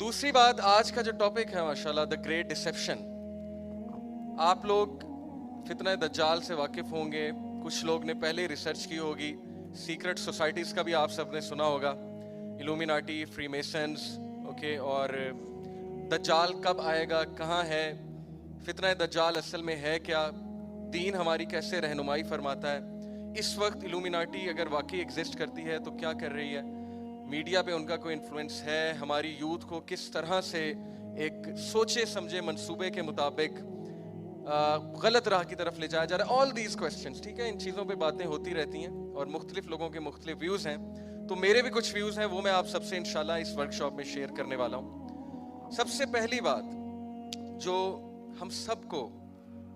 دوسری بات آج کا جو ٹاپک ہے ماشاءاللہ دا گریٹ ڈسیپشن. آپ لوگ فتنہ دجال سے واقف ہوں گے, کچھ لوگ نے پہلے ریسرچ کی ہوگی, سیکرٹ سوسائٹیز کا بھی آپ سب نے سنا ہوگا, ایلومیناٹی, فری میسنز, اوکے, اور دجال کب آئے گا, کہاں ہے, فتنہ دجال اصل میں ہے کیا, دین ہماری کیسے رہنمائی فرماتا ہے, اس وقت ایلومیناٹی اگر واقعی ایگزسٹ کرتی ہے تو کیا کر رہی ہے, میڈیا پہ ان کا کوئی انفلوئنس ہے, ہماری یوتھ کو کس طرح سے ایک سوچے سمجھے منصوبے کے مطابق غلط راہ کی طرف لے جایا جا رہا ہے. آل دیز کوسچنس, ٹھیک ہے, ان چیزوں پہ باتیں ہوتی رہتی ہیں اور مختلف لوگوں کے مختلف ویوز ہیں, تو میرے بھی کچھ ویوز ہیں, وہ میں آپ سب سے انشاءاللہ اس ورکشاپ میں شیئر کرنے والا ہوں. سب سے پہلی بات جو ہم سب کو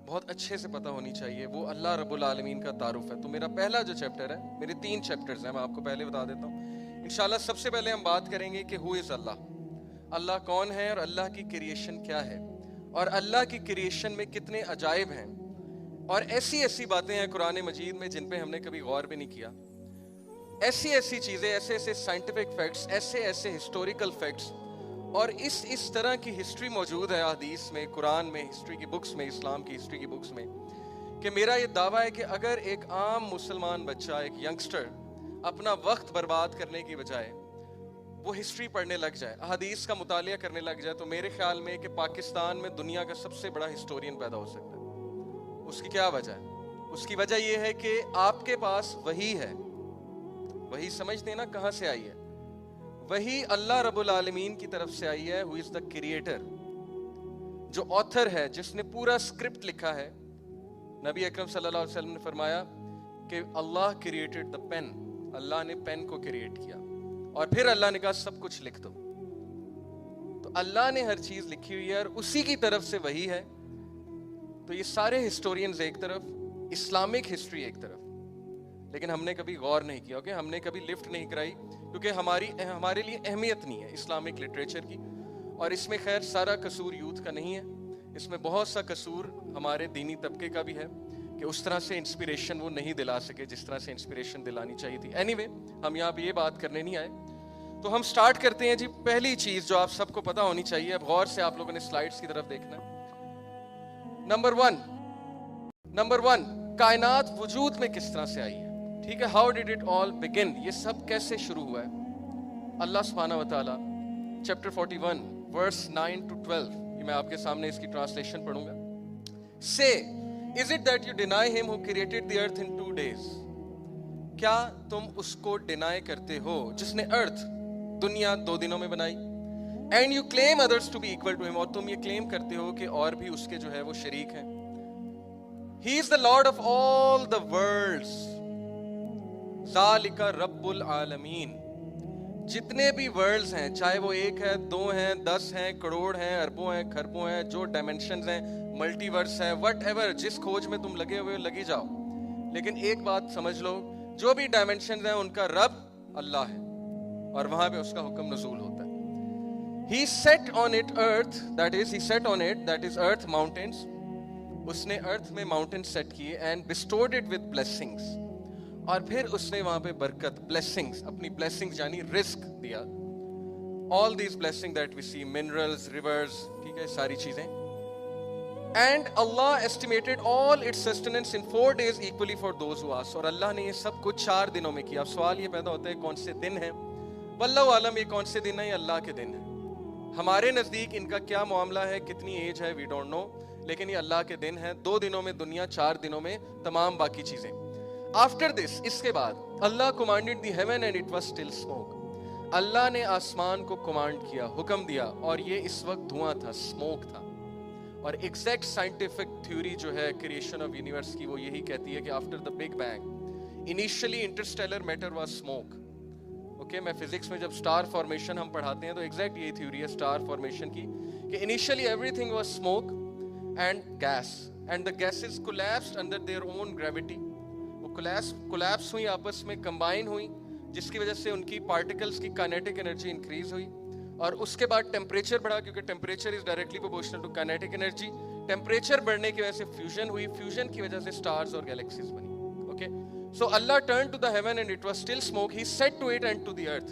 بہت اچھے سے پتہ ہونی چاہیے وہ اللہ رب العالمین کا تعارف ہے. تو میرا پہلا جو چیپٹر ہے, میرے 3 چیپٹرز ہیں, میں آپ کو پہلے بتا دیتا ہوں. انشاءاللہ سب سے پہلے ہم بات کریں گے کہ ہو از اللہ, اللہ کون ہے اور اللہ کی کریشن کیا ہے, اور اللہ کی کریشن میں کتنے عجائب ہیں, اور ایسی ایسی باتیں ہیں قرآن مجید میں جن پہ ہم نے کبھی غور بھی نہیں کیا, ایسی ایسی چیزیں, ایسے ایسے سائنٹیفک فیکٹس, ایسے ایسے ہسٹوریکل فیکٹس, اور اس طرح کی ہسٹری موجود ہے حدیث میں, قرآن میں, ہسٹری کی بکس میں, اسلام کی ہسٹری کی بکس میں, کہ میرا یہ دعویٰ ہے کہ اگر ایک عام مسلمان بچہ, ایک ینگسٹر اپنا وقت برباد کرنے کی بجائے وہ ہسٹری پڑھنے لگ جائے, احادیث کا مطالعہ کرنے لگ جائے, تو میرے خیال میں کہ پاکستان میں دنیا کا سب سے بڑا ہسٹورین پیدا ہو سکتا ہے. اس کی کیا وجہ ہے؟ اس کی وجہ یہ ہے کہ آپ کے پاس وحی ہے. وحی سمجھتے ہیں نا کہاں سے آئی ہے؟ وحی اللہ رب العالمین کی طرف سے آئی ہے, who is the creator, جو آتھر ہے, جس نے پورا سکرپٹ لکھا ہے. نبی اکرم صلی اللہ علیہ وسلم نے فرمایا کہ اللہ کریٹڈ the pen, اللہ نے پین کو کریٹ کیا, اور پھر اللہ نے کہا سب کچھ لکھ دو. تو اللہ نے ہر چیز لکھی ہوئی ہے اور اسی کی طرف سے وہی ہے. تو یہ سارے ہسٹورینز ایک طرف, اسلامک ہسٹری ایک طرف, لیکن ہم نے کبھی غور نہیں کیا, اوکے, ہم نے کبھی لفٹ نہیں کرائی, کیونکہ ہمارے لیے اہمیت نہیں ہے اسلامک لٹریچر کی. اور اس میں خیر سارا قصور یوتھ کا نہیں ہے, اس میں بہت سا قصور ہمارے دینی طبقے کا بھی ہے کہ اس طرح سے انسپریشن وہ نہیں دلا سکے جس طرح سے انسپریشن دلانی چاہیے تھی. اینی وے, ہم یہاں پہ یہ بات کرنے نہیں آئے, تو ہم سٹارٹ کرتے ہیں. جی پہلی چیز جو آپ سب کو پتہ ہونی چاہیے, اب غور سے آپ لوگوں نے سلائیڈز کی طرف دیکھنا ہے. نمبر 1, کائنات وجود میں کس طرح سے آئی ہے, ٹھیک ہے, ہاؤ ڈیڈ اٹ آل بگن, یہ سب کیسے شروع ہوا ہے. اللہ سبحانہ وتعالی چیپٹر 41 ورس 9 to 12, یہ میں آپ کے سامنے اس کی ٹرانسلیشن پڑھوں گا. Say, is it that you deny him who created the earth in 2 days? کیا تم اس کو ڈینائی کرتے ہو جس نے ارتھ, دنیا 2 دنوں میں بنائی. And you claim others to be equal to him, اور تم یہ کلیم کرتے ہو کہ اور بھی اس کے جو ہے وہ شریک ہیں. He is the Lord of all the worlds, ذالک رب العالمین. جتنے بھی ورلڈز ہیں, چاہے وہ 1 ہے, 2 ہیں, 10 ہیں, کروڑ ہیں, اربوں ہیں, خربوں ہیں, جو ڈائمینشنز ہیں, ملٹی ورس ہے, وٹ ایور, جس کھوج میں تم لگے ہوئے لگی جاؤ, لیکن ایک بات سمجھ لو, جو بھی ڈائمینشنز ہیں ان کا رب اللہ ہے, اور وہاں پہ اس کا حکم نزول ہوتا ہے. He set on it earth, that is, he set on it, that is earth, mountains. اس نے ارتھ میں ماؤنٹینز سیٹ کیے, and bestowed it with blessings, اور پھر اس نے وہاں پہ برکت, blessings, اپنی blessings یعنی رزق دیا. All these blessings that we see, minerals, rivers, ٹھیک ہے, ساری چیزیں. And Allah estimated all its sustenance in 4 days equally for those who ask. اور اللہ نے یہ سب کچھ 4 دنوں میں کیا. اب سوال یہ پیدا ہوتا ہے کون سے دن ہیں, واللہ عالم, یہ کون سے دن ہیں, یہ اللہ کے دن ہیں. ہمارے نزدیک ان کا کیا معاملہ ہے, کتنی ایج ہے, وی ڈونٹ نو, لیکن یہ اللہ کے دن ہیں. 2 دنوں میں دنیا, 4 دنوں میں تمام باقی چیزیں. آفٹر دس, اس کے بعد, اللہ commanded the heaven and it was still smoke. اللہ نے آسمان کو کمانڈ کیا, حکم دیا, اور یہ اس وقت دھواں تھا, اسموک تھا. اور ایگزیکٹ سائنٹیفک تھیوری جو ہے کریشن آف یونیورس کی, وہ یہی کہتی ہے کہ after the big bang initially interstellar matter was smoke. Okay, میں فزکس میں جب اسٹار فارمیشن ہم پڑھاتے ہیں تو ایگزیکٹ یہی تھیوری ہے اسٹار فارمیشن کی, کہ initially everything was smoke and gas, and the gases collapsed under their own gravity. وہ کولیپس ہوئی, آپس میں کمبائن ہوئی, جس کی وجہ سے ان کی پارٹیکلز کی کائنیٹک انرجی انکریز ہوئی, اور اس کے بعد ٹیمپریچر بڑھا, کیونکہ temperature is directly proportional to kinetic energy. Temperature بڑھنے کی وجہ سے فیوژن ہوئی, فیوژن کی وجہ سے سٹارز اور گیلیکسیز بنی. Okay, So Allah turned to the heaven and it was still smoke. He said to it and to the earth,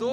2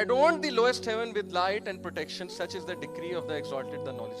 adorned the lowest heaven with light and protection, such is the decree of the exalted, the knowledge।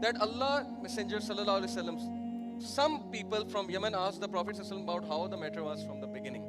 that Allah Messenger sallallahu alaihi wasallam, some people from Yemen asked the Prophet sallallahu alaihi wasallam about how the matter was from the beginning।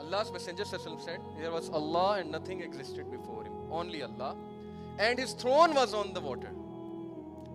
Allah's messenger sallallahu alaihi wasallam said there was Allah and nothing existed before him, only Allah, and his throne was on the water।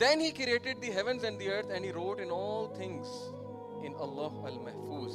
Then he created the heavens and the earth and he wrote in all things in Allah al-Mahfuz।